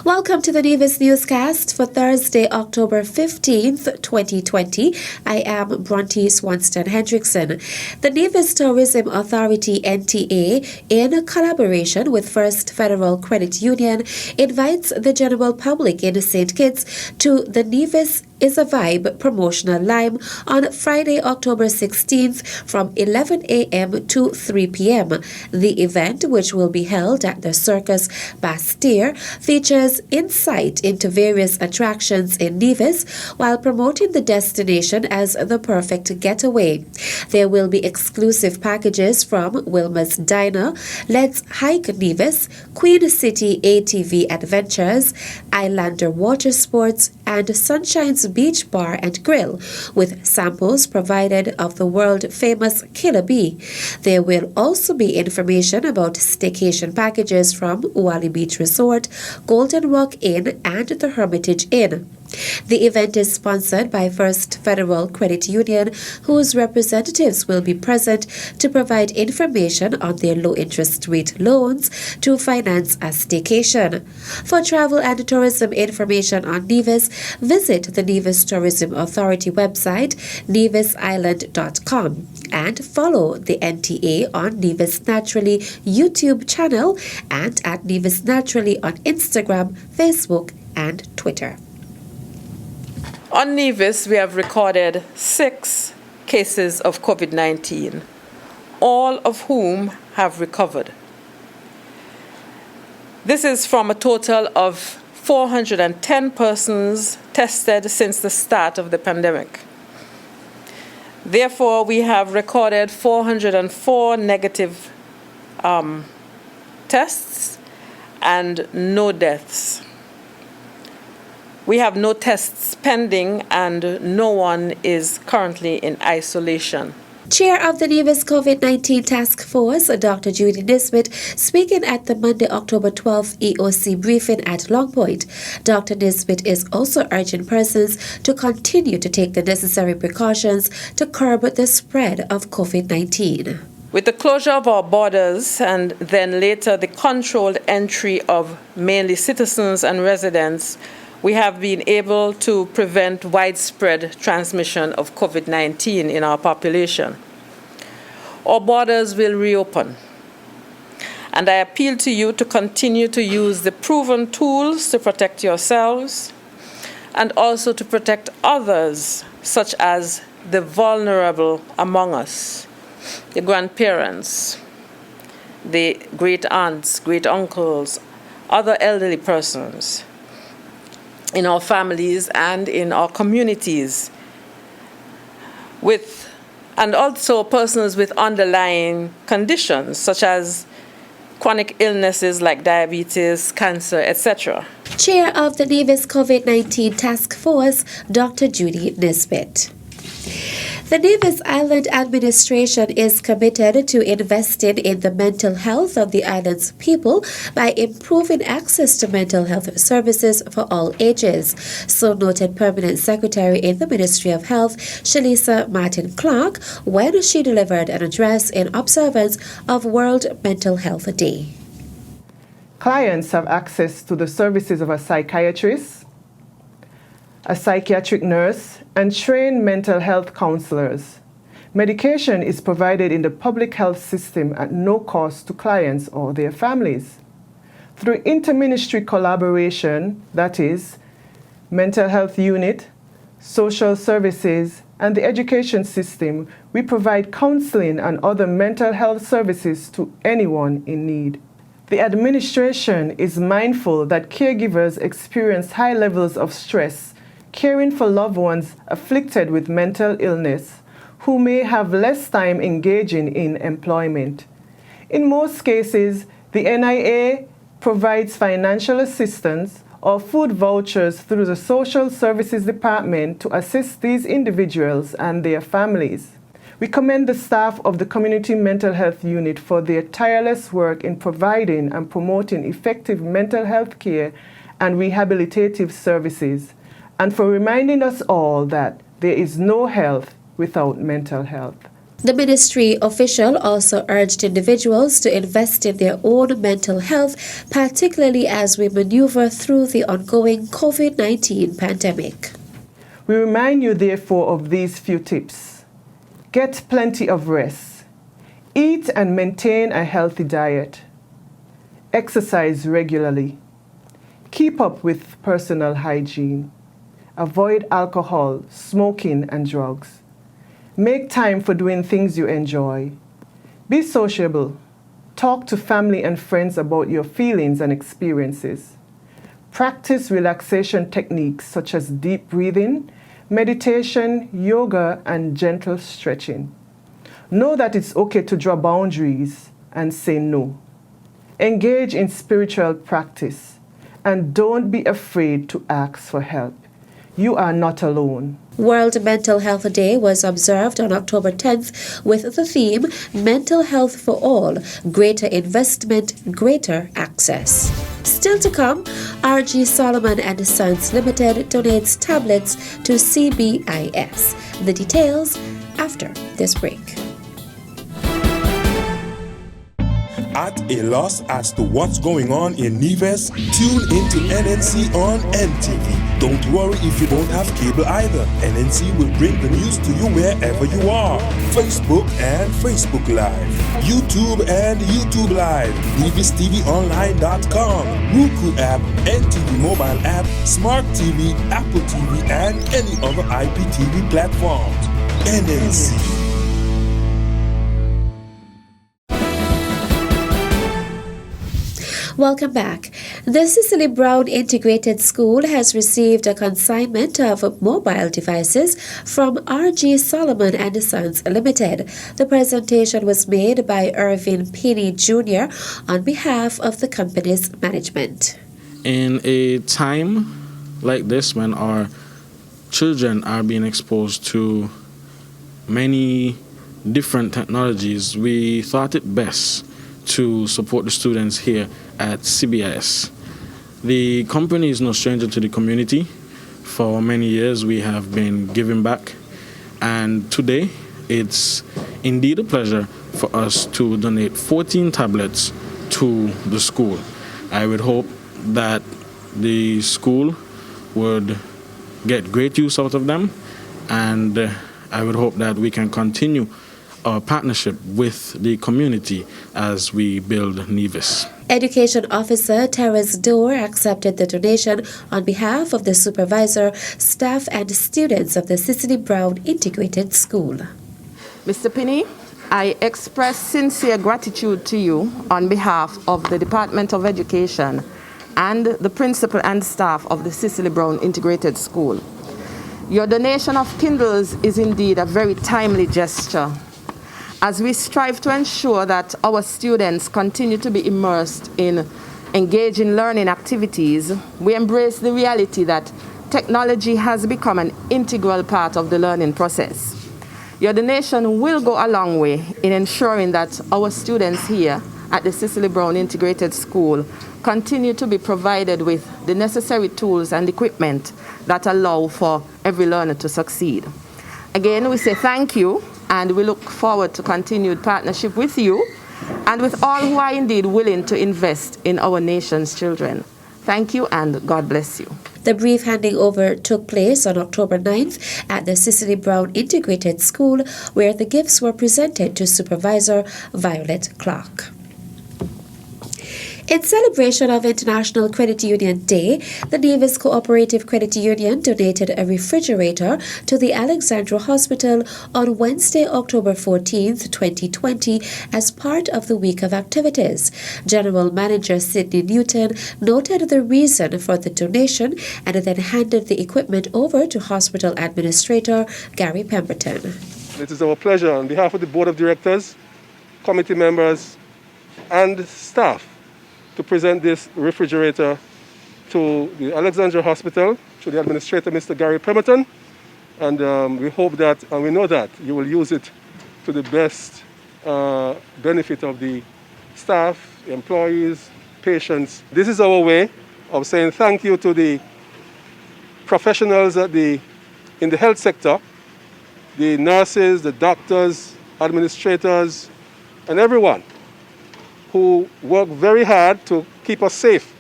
Welcome to the Nevis Newscast for Thursday, October 15th, 2020. I am Bronte Swanston Hendrickson. The Nevis Tourism Authority NTA, in collaboration with First Federal Credit Union, invites the general public in St. Kitts to the Nevis Issa Vibe promotional lime on Friday, October 16th from 11 a.m. to 3 p.m. The event, which will be held at the Circus Bastille, features insight into various attractions in Nevis while promoting the destination as the perfect getaway. There will be exclusive packages from Wilma's Diner, Let's Hike Nevis, Queen City ATV Adventures, Islander Water Sports, and Sunshine's Beach Bar and Grill, with samples provided of the world-famous Killer Bee. There will also be information about staycation packages from Uwali Beach Resort, Golden Rock Inn, and the Hermitage Inn. The event is sponsored by First Federal Credit Union, whose representatives will be present to provide information on their low-interest rate loans to finance a staycation. For travel and tourism information on Nevis, visit the Nevis Tourism Authority website, nevisisland.com, and follow the NTA on Nevis Naturally YouTube channel and at Nevis Naturally on Instagram, Facebook, and Twitter. On Nevis, we have recorded 6 cases of COVID-19, all of whom have recovered. This is from a total of 410 persons tested since the start of the pandemic. Therefore, we have recorded 404 negative tests and no deaths. We have no tests pending and no one is currently in isolation. Chair of the Nevis COVID-19 Task Force, Dr. Judy Nisbett, speaking at the Monday, October 12th EOC briefing at Longpoint. Dr. Nisbett is also urging persons to continue to take the necessary precautions to curb the spread of COVID-19. With the closure of our borders and then later the controlled entry of mainly citizens and residents, we have been able to prevent widespread transmission of COVID-19 in our population. Our borders will reopen, and I appeal to you to continue to use the proven tools to protect yourselves and also to protect others, such as the vulnerable among us, the grandparents, the great aunts, great uncles, other elderly persons in our families and in our communities, and also persons with underlying conditions such as chronic illnesses like diabetes, cancer, etc. Chair of the Nevis COVID-19 Task Force, Dr. Judy Nisbett. The Nevis Island Administration is committed to investing in the mental health of the island's people by improving access to mental health services for all ages, so noted Permanent Secretary in the Ministry of Health, Shalisa Martin-Clark, when she delivered an address in observance of World Mental Health Day. Clients have access to the services of a psychiatrist, a psychiatric nurse, and trained mental health counselors. Medication is provided in the public health system at no cost to clients or their families. Through interministry collaboration, that is, mental health unit, social services, and the education system, we provide counseling and other mental health services to anyone in need. The administration is mindful that caregivers experience high levels of stress caring for loved ones afflicted with mental illness, who may have less time engaging in employment. In most cases, the NIA provides financial assistance or food vouchers through the Social Services Department to assist these individuals and their families. We commend the staff of the Community Mental Health Unit for their tireless work in providing and promoting effective mental health care and rehabilitative services, and for reminding us all that there is no health without mental health. The ministry official also urged individuals to invest in their own mental health, particularly as we maneuver through the ongoing COVID-19 pandemic. We remind you, therefore, of these few tips. Get plenty of rest. Eat and maintain a healthy diet. Exercise regularly. Keep up with personal hygiene. Avoid alcohol, smoking, and drugs. Make time for doing things you enjoy. Be sociable. Talk to family and friends about your feelings and experiences. Practice relaxation techniques such as deep breathing, meditation, yoga, and gentle stretching. Know that it's okay to draw boundaries and say no. Engage in spiritual practice and don't be afraid to ask for help. You are not alone. World Mental Health Day was observed on October 10th with the theme Mental Health for All, Greater Investment, Greater Access. Still to come, RG Solomon and Sons Limited donates tablets to CBIS. The details after this break. At a loss as to what's going on in Nevis? Tune into NNC on NTV. Don't worry if you don't have cable either. NNC will bring the news to you wherever you are. Facebook and Facebook Live. YouTube and YouTube Live. NevisTVOnline.com. Roku app, NTV mobile app, Smart TV, Apple TV, and any other IPTV platforms. NNC. Welcome back. The Cicely Brown Integrated School has received a consignment of mobile devices from RG Solomon and Sons Limited. The presentation was made by Irvin Penny Jr. on behalf of the company's management. In a time like this when our children are being exposed to many different technologies, we thought it best to support the students here at CBIS. The company is no stranger to the community. For many years we have been giving back, and today it's indeed a pleasure for us to donate 14 tablets to the school. I would hope that the school would get great use out of them, and I would hope that we can continue our partnership with the community as we build Nevis. Education Officer Terence Dorr accepted the donation on behalf of the supervisor, staff, and students of the Cicely Brown Integrated School. Mr. Penny, I express sincere gratitude to you on behalf of the Department of Education and the principal and staff of the Cicely Brown Integrated School. Your donation of Kindles is indeed a very timely gesture, as we strive to ensure that our students continue to be immersed in engaging learning activities. We embrace the reality that technology has become an integral part of the learning process. Your donation will go a long way in ensuring that our students here at the Cicely Brown Integrated School continue to be provided with the necessary tools and equipment that allow for every learner to succeed. Again, we say thank you, and we look forward to continued partnership with you and with all who are indeed willing to invest in our nation's children. Thank you, and God bless you. The brief handing over took place on October 9th at the Cicely Brown Integrated School, where the gifts were presented to Supervisor Violet Clark. In celebration of International Credit Union Day, the Nevis Cooperative Credit Union donated a refrigerator to the Alexandra Hospital on Wednesday, October 14th, 2020, as part of the week of activities. General Manager Sidney Newton noted the reason for the donation and then handed the equipment over to Hospital Administrator Gary Pemberton. It is our pleasure on behalf of the Board of Directors, committee members, and staff to present this refrigerator to the Alexandra Hospital, to the Administrator, Mr. Gary Pemberton, and we hope that, and we know that, you will use it to the best benefit of the staff, employees, patients. This is our way of saying thank you to the professionals in the health sector, the nurses, the doctors, administrators, and everyone who work very hard to keep us safe.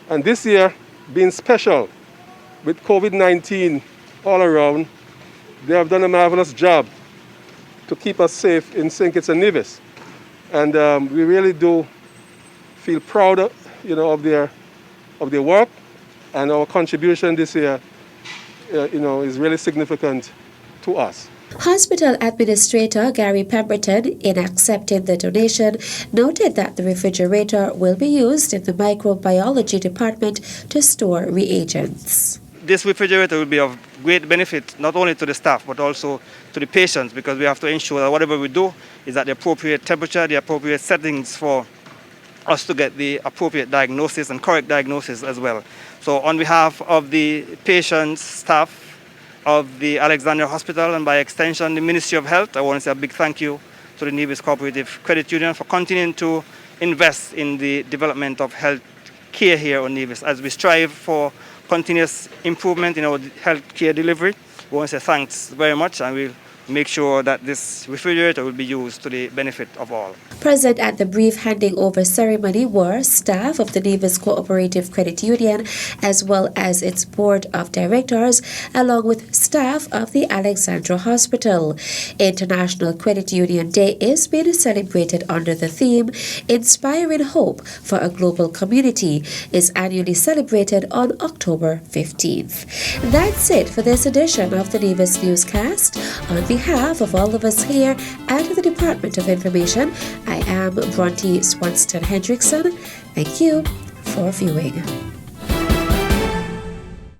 And this year, being special with COVID-19 all around, they have done a marvelous job to keep us safe in St. Kitts and Nevis. And we really do feel proud of, of their work, and our contribution this year is really significant to us. Hospital Administrator Gary Pemberton, in accepting the donation, noted that the refrigerator will be used in the microbiology department to store reagents. This refrigerator will be of great benefit not only to the staff but also to the patients, because we have to ensure that whatever we do is at the appropriate temperature, the appropriate settings for us to get the appropriate diagnosis and correct diagnosis as well. So on behalf of the patients, staff of the Alexandria Hospital, and by extension the Ministry of Health, I want to say a big thank you to the Nevis Cooperative Credit Union for continuing to invest in the development of health care here on Nevis. As we strive for continuous improvement in our health care delivery, we want to say thanks very much, and we'll make sure that this refrigerator will be used to the benefit of all. Present at the brief handing over ceremony were staff of the Nevis Cooperative Credit Union, as well as its board of directors, along with staff of the Alexandra Hospital. International Credit Union Day is being celebrated under the theme Inspiring Hope for a Global Community, is annually celebrated on October 15th. That's it for this edition of the Nevis Newscast. On behalf of all of us here at the Department of Information, I am Bronte Swanston Hendrickson. Thank you for viewing.